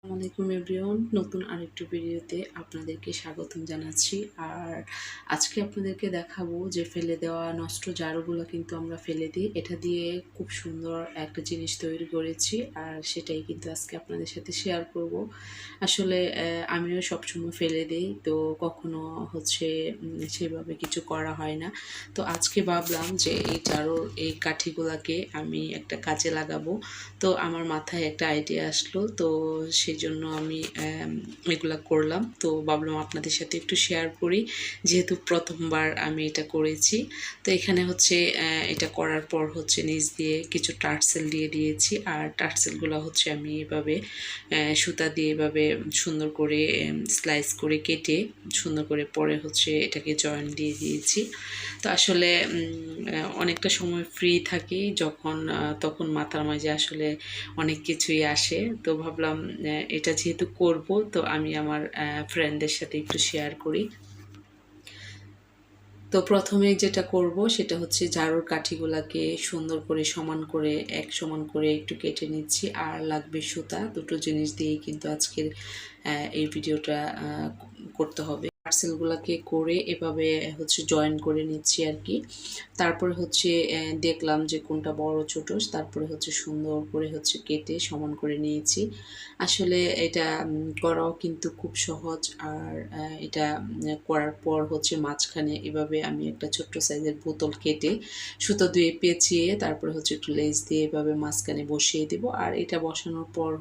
আসসালামু এভরিওয়ান, নতুন আরেকটু ভিডিওতে আপনাদেরকে স্বাগতম জানাচ্ছি। আর আজকে আপনাদেরকে দেখাবো যে ফেলে দেওয়া নষ্ট ঝাড়ুগুলো কিন্তু আমরা ফেলে দিই, এটা দিয়ে খুব সুন্দর একটা জিনিস তৈরি করেছি। আর সেটাই কিন্তু আজকে আপনাদের সাথে শেয়ার করব। আসলে আমিও সবসময় ফেলে দিই, তো কখনো সেভাবে কিছু করা হয় না। তো আজকে ভাবলাম যে এই ঝাড়ুর এই কাঠিগুলাকে আমি একটা কাজে লাগাবো। তো আমার মাথায় একটা আইডিয়া আসলো, তো সেই জন্য আমি এগুলা করলাম। তো ভাবলাম আপনাদের সাথে একটু শেয়ার করি, যেহেতু প্রথমবার আমি এটা করেছি। তো এখানে এটা করার পর নিচ দিয়ে কিছু টার্সেল দিয়ে দিয়েছি। আর টার্সেলগুলো আমি এভাবে সুতা দিয়ে এভাবে সুন্দর করে স্লাইস করে কেটে সুন্দর করে পরে এটাকে জয়েন দিয়ে দিয়েছি। তো আসলে অনেকটা সময় ফ্রি থাকি যখন, তখন মাথার মাঝে আসলে অনেক কিছুই আসে। তো ভাবলাম এটা যেহেতু করব, তো আমি আমার ফ্রেন্ডদের সাথে একটু শেয়ার করি। তো প্রথমে যেটা করব সেটা হচ্ছে ঝাড়ুর কাঠিগুলাকে সুন্দর করে সমান করে এক সমান করে একটু কেটে নিচ্ছি। আর লাগবে সুতা, দুটো জিনিস দিয়েই কিন্তু আজকের এই ভিডিওটা করতে হবে। পার্সেলগুলোকে করে এভাবে জয়েন করে নিচ্ছি আর কি। তারপরে দেখলাম যে কোনটা বড় ছোট, তারপরে সুন্দর করে কেটে সমান করে নিয়েছি। আসলে এটা করাও কিন্তু খুব সহজ। আর এটা করার পর মাঝখানে এভাবে আমি একটা ছোট্ট সাইজের বোতল কেটে সুতো দিয়ে পেঁচিয়ে তারপরে একটু লেস দিয়ে এভাবে মাঝখানে বসিয়ে দিব। আর এটা বসানোর পর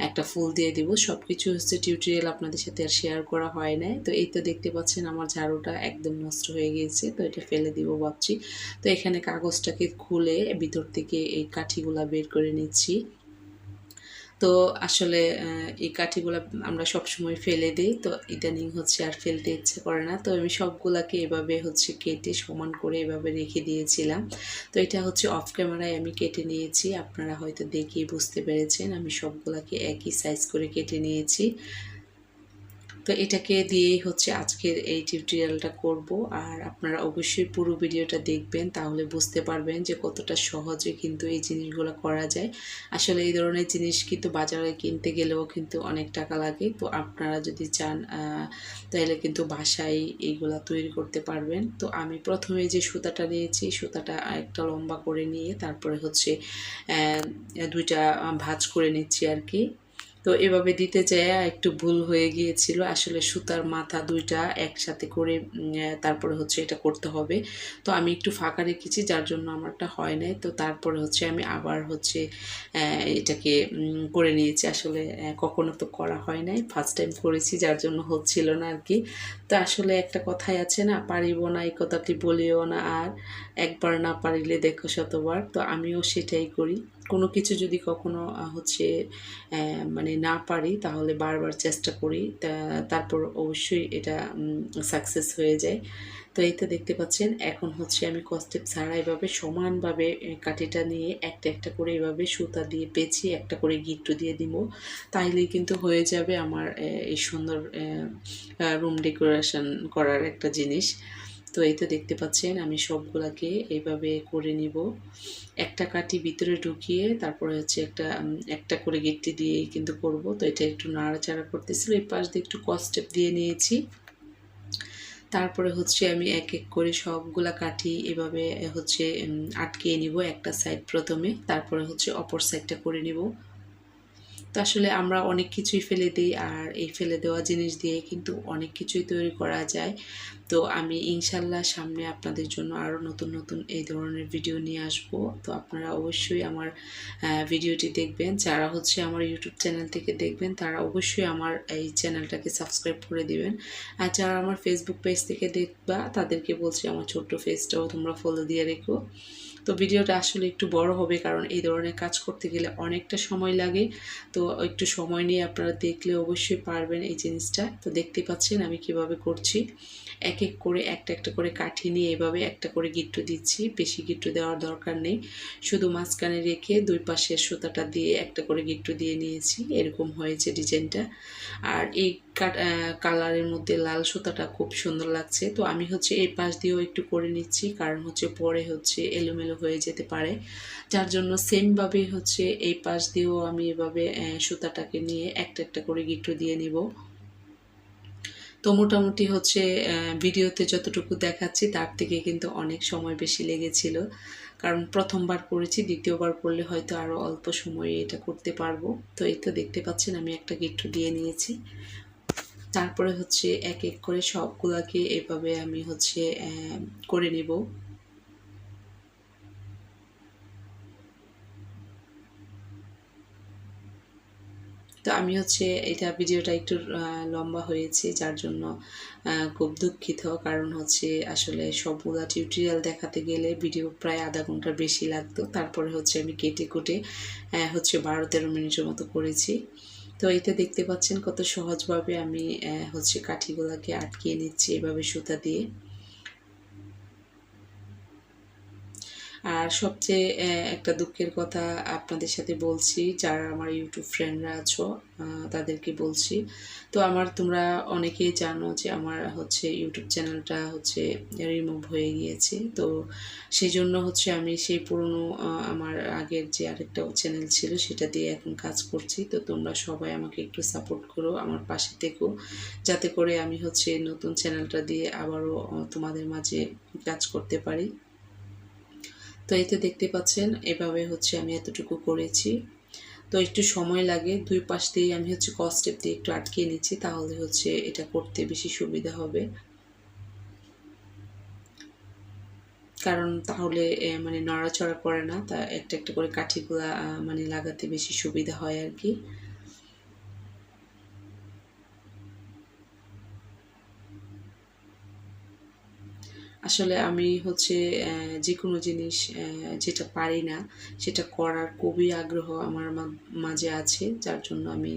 একটা ফুল দিয়ে দিব। সব কিছু টিউটোরিয়াল আপনাদের সাথে আর শেয়ার করা হয় নাই। তো এই তো দেখতে পাচ্ছেন আমার ঝাড়ুটা একদম নষ্ট হয়ে গিয়েছে, তো এটা ফেলে দিব ভাবছি। তো এখানে কাগজটাকে খুলে ভিতর থেকে এই কাঠিগুলা বের করে নিচ্ছি। তো আসলে এই কাঠিগুলা আমরা সবসময় ফেলে দিই, তো ইদানিং আর ফেলতে ইচ্ছে করে না। তো আমি সবগুলাকে এভাবে কেটে সমান করে এভাবে রেখে দিয়েছিলাম। তো এটা অফ ক্যামেরায় আমি কেটে নিয়েছি, আপনারা হয়তো দেখেই বুঝতে পেরেছেন আমি সবগুলাকে একই সাইজ করে কেটে নিয়েছি। তো এটাকে দিয়েই আজকের এই টিউটোরিয়ালটা করব। আর আপনারা অবশ্যই পুরো ভিডিওটা দেখবেন, তাহলে বুঝতে পারবেন যে কতটা সহজে কিন্তু এই জিনিসগুলো করা যায়। আসলে এই ধরনের জিনিস কিন্তু বাজারে কিনতে গেলেও কিন্তু অনেক টাকা লাগে। তো আপনারা যদি চান তাহলে কিন্তু বাসায় এইগুলা তৈরি করতে পারবেন। তো আমি প্রথমে যে সুতাটা নিয়েছি, সুতাটা একটা লম্বা করে নিয়ে তারপরে দুইটা ভাঁজ করে নিচ্ছি আর কি। তো এভাবে দিতে যেয়ে একটু ভুল হয়ে গিয়েছিল। আসলে সুতার মাথা দুইটা একসাথে করে তারপরে এটা করতে হবে। তো আমি একটু ফাঁকা রেখেছি, যার জন্য আমারটা হয় নাই। তো তারপরে আমি আবার এটাকে করে নিয়েছি। আসলে কখনো তো করা হয় নাই, ফার্স্ট টাইম করেছি, যার জন্য হচ্ছিল না আর কি। তো আসলে একটা কথাই আছে না, পারিব না এই কথাটি বলিও না আর, একবার না পারিলে দেখো শতবার। তো আমিও সেটাই করি। কোনো কিছু যদি কখনো মানে না পারি তাহলে বারবার চেষ্টা করি, তারপর অবশ্যই এটা সাকসেস হয়ে যায়। তো এই তো দেখতে পাচ্ছেন এখন আমি কস্টেপ ছাড়া এভাবে সমানভাবে কাঠিটা নিয়ে একটা একটা করে এভাবে সুতা দিয়ে পেঁচিয়ে একটা করে গিট্টু দিয়ে দিব। তাইলেই কিন্তু হয়ে যাবে আমার এই সুন্দর রুম ডেকোরেশন করার একটা জিনিস। তো এই তো দেখতে পাচ্ছেন আমি সবগুলাকে এইভাবে করে নিব। একটা কাঠি ভিতরে ঢুকিয়ে তারপরে একটা একটা করে গিট্টি দিয়ে কিন্তু করব। তো এটা একটু নাড়াচাড়া করতেছিল, এই পাশ দিয়ে একটু কস্টেপ দিয়ে নিয়েছি। তারপরে আমি এক এক করে সবগুলা কাঠি এভাবে আটকিয়ে নিব একটা সাইড প্রথমে, তারপরে অপর সাইডটা করে নিব। তো আসলে আমরা অনেক কিছুই ফেলে দিই, আর এই ফেলে দেওয়া জিনিস দিয়ে কিন্তু অনেক কিছুই তৈরি করা যায়। তো আমি ইনশাল্লাহ সামনে আপনাদের জন্য আরও নতুন নতুন এই ধরনের ভিডিও নিয়ে আসব। তো আপনারা অবশ্যই আমার ভিডিওটি দেখবেন। যারা আমার ইউটিউব চ্যানেল থেকে দেখবেন তারা অবশ্যই আমার এই চ্যানেলটাকে সাবস্ক্রাইব করে দিবেন। আর যারা আমার ফেসবুক পেজ থেকে দেখবা তাদেরকে বলছি আমার ছোট্ট পেজটাও তোমরা ফলো দিয়ে রেখো। তো ভিডিওটা আসলে একটু বড় হবে, কারণ এই ধরনের কাজ করতে গেলে অনেকটা সময় লাগে। তো একটু সময় নিয়ে আপনারা দেখলে অবশ্যই পারবেন এই জিনিসটা। তো দেখতে পাচ্ছেন আমি কিভাবে করছি। এক এক করে একটা একটা করে কাঠি নিয়ে এভাবে একটা করে গিট্টু দিচ্ছি। বেশি গিট্টু দেওয়ার দরকার নেই, শুধু মাঝখানে রেখে দুই পাশের সুতাটা দিয়ে একটা করে গিট্টু দিয়ে নিয়েছি। এরকম হয়েছে ডিজাইনটা। আর এই কালারের মধ্যে লাল সুতাটা খুব সুন্দর লাগছে। তো আমি এই পাশ দিয়েও একটু করে নিচ্ছি, কারণ পরে এলোমেলো এলোমেলো হয়ে যেতে পারে, যার জন্য সেমভাবে হচ্ছে এই পাশ দিয়েও আমি এভাবে সুতাটাকে নিয়ে একটা একটা করে গিট্টু দিয়ে নিব। তো মোটামুটি হচ্ছে ভিডিওতে যতটুকু দেখাচ্ছি তার থেকে কিন্তু অনেক সময় বেশি লেগেছিল, কারণ প্রথমবার করেছি, দ্বিতীয়বার করলে হয়তো আরও অল্প সময়ে এটা করতে পারবো। তো এই তো দেখতে পাচ্ছেন আমি একটা গিট্টু দিয়ে নিয়েছি। তারপরে হচ্ছে এক এক করে সবগুলাকে এভাবে আমি হচ্ছে করে নেব। তো আমি হচ্ছে এটা ভিডিওটা একটু লম্বা হয়েছে, যার জন্য খুব দুঃখিত, কারণ হচ্ছে আসলে সবগুলা টিউটোরিয়াল দেখাতে গেলে ভিডিও প্রায় আধা ঘন্টার বেশি লাগতো। তারপরে হচ্ছে আমি কেটে কুটে হচ্ছে 12-13 মিনিটের মতো করেছি। তো এটা দেখতে পাচ্ছেন কত সহজভাবে আমি হচ্ছে কাঠিগুলাকে আটকিয়ে নিচ্ছি এভাবে সুতা দিয়ে। আর সবচেয়ে একটা দুঃখের কথা আপনাদের সাথে বলছি, যারা আমার ইউটিউব ফ্রেন্ডরা আছো তাদেরকে বলছি। তো তোমরা অনেকেই জানো যে আমার হচ্ছে ইউটিউব চ্যানেলটা হচ্ছে রিমুভ হয়ে গিয়েছে। তো সেই জন্য হচ্ছে আমি সেই পুরনো আমার আগের যে আরেকটা চ্যানেল ছিল সেটা দিয়ে এখন কাজ করছি। তো তোমরা সবাই আমাকে একটু সাপোর্ট করো, আমার পাশে থেকো, যাতে করে আমি হচ্ছে নতুন চ্যানেলটা দিয়ে আবারও তোমাদের মাঝে কাজ করতে পারি। তো এই তো দেখতে পাচ্ছেন এভাবে হচ্ছে আমি এতটুকু করেছি। তো একটু সময় লাগে, দুই পাশ দিয়ে আমি হচ্ছে ক্রস স্টেপ দিয়ে একটু আটকিয়ে নিচ্ছি, তাহলে হচ্ছে এটা করতে বেশি সুবিধা হবে, কারণ তাহলে মানে নড়াচড়া করে না, তা একটা একটা করে কাঠিগুলা মানে লাগাতে বেশি সুবিধা হয় আর কি। আসলে আমি হচ্ছে যে কোনো জিনিস যেটা পারি না সেটা করার খুবই আগ্রহ আমার মাঝে আছে, যার জন্য আমি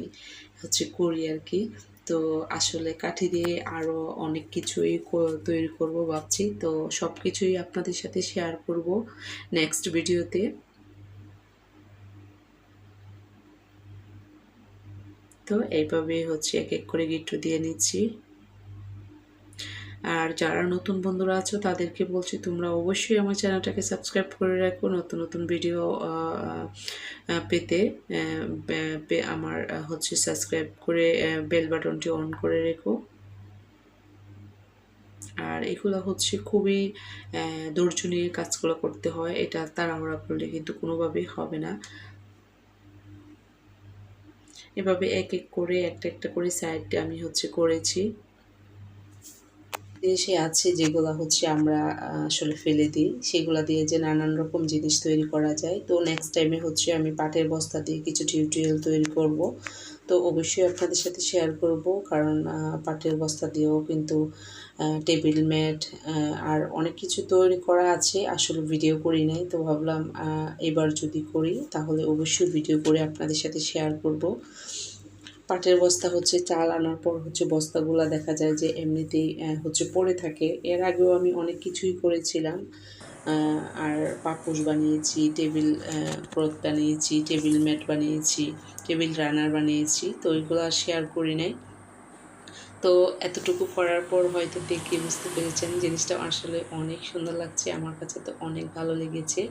হচ্ছে করি আর কি। তো আসলে কাঠি দিয়ে আরও অনেক কিছুই তৈরি করব ভাবছি, তো সব কিছুই আপনাদের সাথে শেয়ার করব নেক্সট ভিডিওতে। তো এইভাবে হচ্ছে এক এক করে গিট্টু দিয়ে নিচ্ছি। আর যারা নতুন বন্ধুরা আছো তাদেরকে বলছি তোমরা অবশ্যই আমার চ্যানেলটাকে সাবস্ক্রাইব করে রাখো, নতুন নতুন ভিডিও পেতে আমার হচ্ছে সাবস্ক্রাইব করে বেল বাটনটি অন করে রেখো। আর এগুলো হচ্ছে খুবই ধৈর্য নিয়ে কাজগুলো করতে হয়, এটা তাড়াহুড়া করলে কিন্তু কোনোভাবেই হবে না। এভাবে এক এক করে একটা একটা করে সাইড আমি হচ্ছে করেছি। দেশে আছে যেগুলো হচ্ছে আমরা আসলে ফেলে দিই, সেগুলো দিয়ে যে নানান রকম জিনিস তৈরি করা যায়। তো নেক্সট টাইমে হচ্ছে আমি পাটের বস্তা দিয়ে কিছু টিউটোরিয়াল তৈরি করব, তো অবশ্যই আপনাদের সাথে শেয়ার করব, কারণ পাটের বস্তা দিয়েও কিন্তু টেবিল ম্যাট আর অনেক কিছু তৈরি করা আছে, আসলে ভিডিও করি নাই। তো ভাবলাম এবার যদি করি তাহলে অবশ্যই ভিডিও করে আপনাদের সাথে শেয়ার করব। পাটের বস্তা হচ্ছে চাল আনার পর হচ্ছে বস্তাগুলা দেখা যায় যে এমনিতেই হচ্ছে পড়ে থাকে। এর আগেও আমি অনেক কিছুই করেছিলাম, আর পাপোশ বানিয়েছি, টেবিল ক্লথ বানিয়েছি, টেবিল ম্যাট বানিয়েছি, টেবিল রানার বানিয়েছি। তো ওইগুলো আর শেয়ার করি নাই। তো এতটুকু করার পর হয়তো দেখে বুঝতে পেরেছেন জিনিসটা আসলে অনেক সুন্দর লাগছে, আমার কাছে তো অনেক ভালো লেগেছে।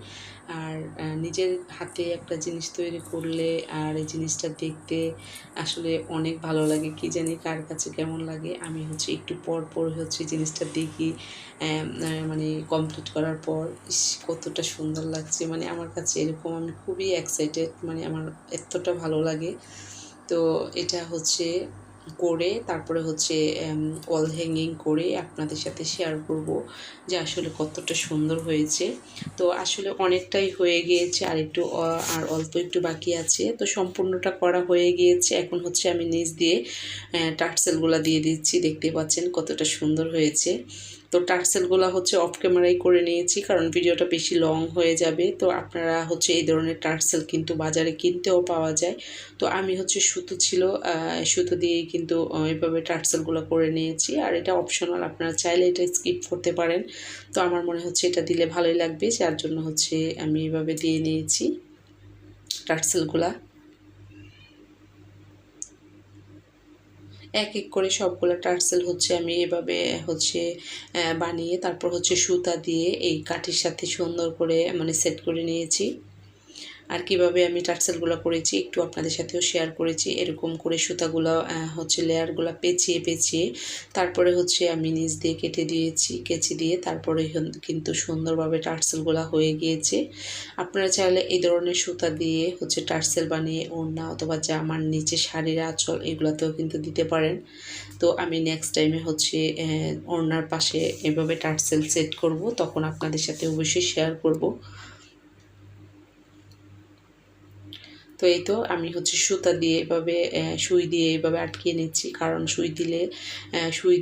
আর নিজের হাতে একটা জিনিস তৈরি করলে আর এই জিনিসটা দেখতে আসলে অনেক ভালো লাগে, কি জানি কার কাছে কেমন লাগে। আমি হচ্ছে একটু পর পর হচ্ছে জিনিসটা দেখি, মানে কমপ্লিট করার পর ইস কতটা সুন্দর লাগছে, মানে আমার কাছে এরকম আমি খুবই এক্সাইটেড, মানে আমার এতটা ভালো লাগে। তো এটা হচ্ছে করে তারপরে হচ্ছে ওয়াল হ্যাঙ্গিং করে আপনাদের সাথে শেয়ার করব যে আসলে কতটা সুন্দর হয়েছে। তো আসলে অনেকটাই হয়ে গিয়েছে, আর একটু আর অল্প একটু বাকি আছে। তো সম্পূর্ণটা করা হয়ে গিয়েছে, এখন হচ্ছে আমি নিচ দিয়ে টার্সেলগুলো দিয়ে দিচ্ছি, দেখতে পাচ্ছেন কতটা সুন্দর হয়েছে। তো টার্সেলগুলো হচ্ছে অফ ক্যামেরাই করে নিয়েছি, কারণ ভিডিওটা বেশি লং হয়ে যাবে। তো আপনারা হচ্ছে এই ধরনের টার্সেল কিন্তু বাজারে কিনতেও পাওয়া যায়। তো আমি হচ্ছে সুতো ছিল, সুতো দিয়েই কিন্তু এইভাবে টার্সেলগুলো করে নিয়েছি। আর এটা অপশনাল, আপনারা চাইলে এটা স্কিপ করতে পারেন। তো আমার মনে হচ্ছে এটা দিলে ভালোই লাগবে, যার জন্য হচ্ছে আমি এভাবে দিয়ে নিয়েছি টার্সেলগুলা। এক এক করে সবগুলো টার্সেল হচ্ছে আমি এভাবে হচ্ছে বানিয়ে তারপর হচ্ছে সুতা দিয়ে এই কাঠির সাথে সুন্দর করে মানে সেট করে নিয়েছি। আর কিভাবে আমি টার্সেলগুলো করেছি একটু আপনাদের সাথেও শেয়ার করেছি। এরকম করে সুতাগুলো হচ্ছে লেয়ারগুলো পেঁচিয়ে পেঁচিয়ে তারপরে হচ্ছে আমি নিচ দিয়ে কেটে দিয়েছি, কেচি দিয়ে তারপরে কিন্তু সুন্দরভাবে টার্সেলগুলো হয়ে গিয়েছে। আপনারা চাইলে এই ধরনের সুতা দিয়ে হচ্ছে টার্সেল বানিয়ে ওড়না অথবা জামার নিচে শাড়ির আঁচল এগুলোতেও কিন্তু দিতে পারেন। তো আমি নেক্সট টাইমে হচ্ছে ওড়নার পাশে এভাবে টার্সেল সেট করব, তখন আপনাদের সাথে অবশ্যই শেয়ার করব। তো এই তো আমি হচ্ছে সুতা দিয়ে এভাবে সুই দিয়ে এভাবে আটকিয়ে নিচ্ছি, কারণ সুই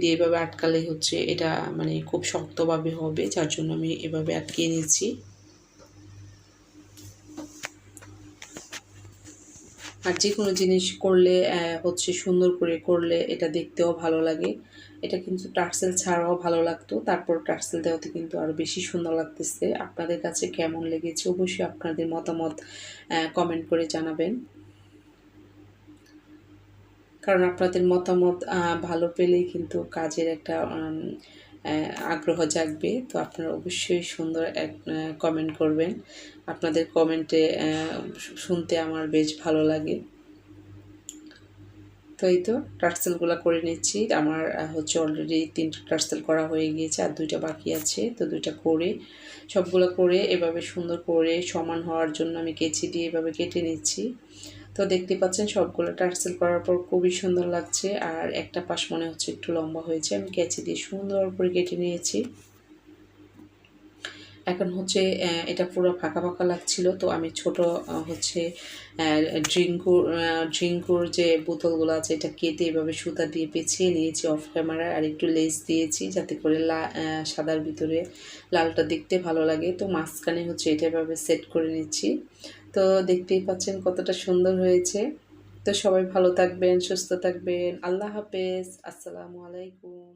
দিয়ে এভাবে আটকালে হচ্ছে এটা মানে খুব শক্তভাবে হবে, যার জন্য আমি এভাবে আটকিয়ে নিচ্ছি। আর যে কোনো জিনিস করলে হচ্ছে সুন্দর করে করলে এটা দেখতেও ভালো লাগে। এটা কিন্তু টার্সেল ছাড়াও ভালো লাগতো, তারপর টার্সেল দেওয়াতে কিন্তু আরও বেশি সুন্দর লাগতেছে। আপনাদের কাছে কেমন লেগেছে অবশ্যই আপনাদের মতামত কমেন্ট করে জানাবেন, কারণ আপনাদের মতামত ভালো পেলেই কিন্তু কাজের একটা আগ্রহ জাগবে। তো আপনারা অবশ্যই সুন্দর এক কমেন্ট করবেন। আপনাদের কমেন্টে শুনতে আমার বেশ ভালো লাগে। তো এই তো টার্সেলগুলো করে নিচ্ছি। আমার হচ্ছে অলরেডি 3টা টার্সেল করা হয়ে গিয়েছে, আর 2টা বাকি আছে। তো 2টা করে সবগুলো করে এভাবে সুন্দর করে সমান হওয়ার জন্য আমি কেচি দিয়ে এভাবে কেটে নিচ্ছি। তো দেখতে পাচ্ছেন সবগুলো টার্সেল করার পর খুবই সুন্দর লাগছে, আর একটা পাশ মনে হচ্ছে একটু লম্বা হয়েছে, আমি কেচি দিয়ে সুন্দর করে কেটে নিয়েছি। এখন হচ্ছে এটা পুরো ফাঁকা ফাঁকা লাগছিল, তো আমি ছোট হচ্ছে ড্রিঙ্কুর যে বোতলগুলো আছে এটা কেটে এভাবে সুতা দিয়ে পেঁচিয়ে নিয়েছি অফ ক্যামেরায়, আর একটু লেস দিয়েছি যাতে করে সাদার ভিতরে লালটা দেখতে ভালো লাগে। তো মাঝখানে হচ্ছে এটা এভাবে সেট করে নিচ্ছি। তো দেখতেই পাচ্ছেন কতটা সুন্দর হয়েছে। তো সবাই ভালো থাকবেন, সুস্থ থাকবেন। আল্লাহ হাফেজ, আসসালামু আলাইকুম।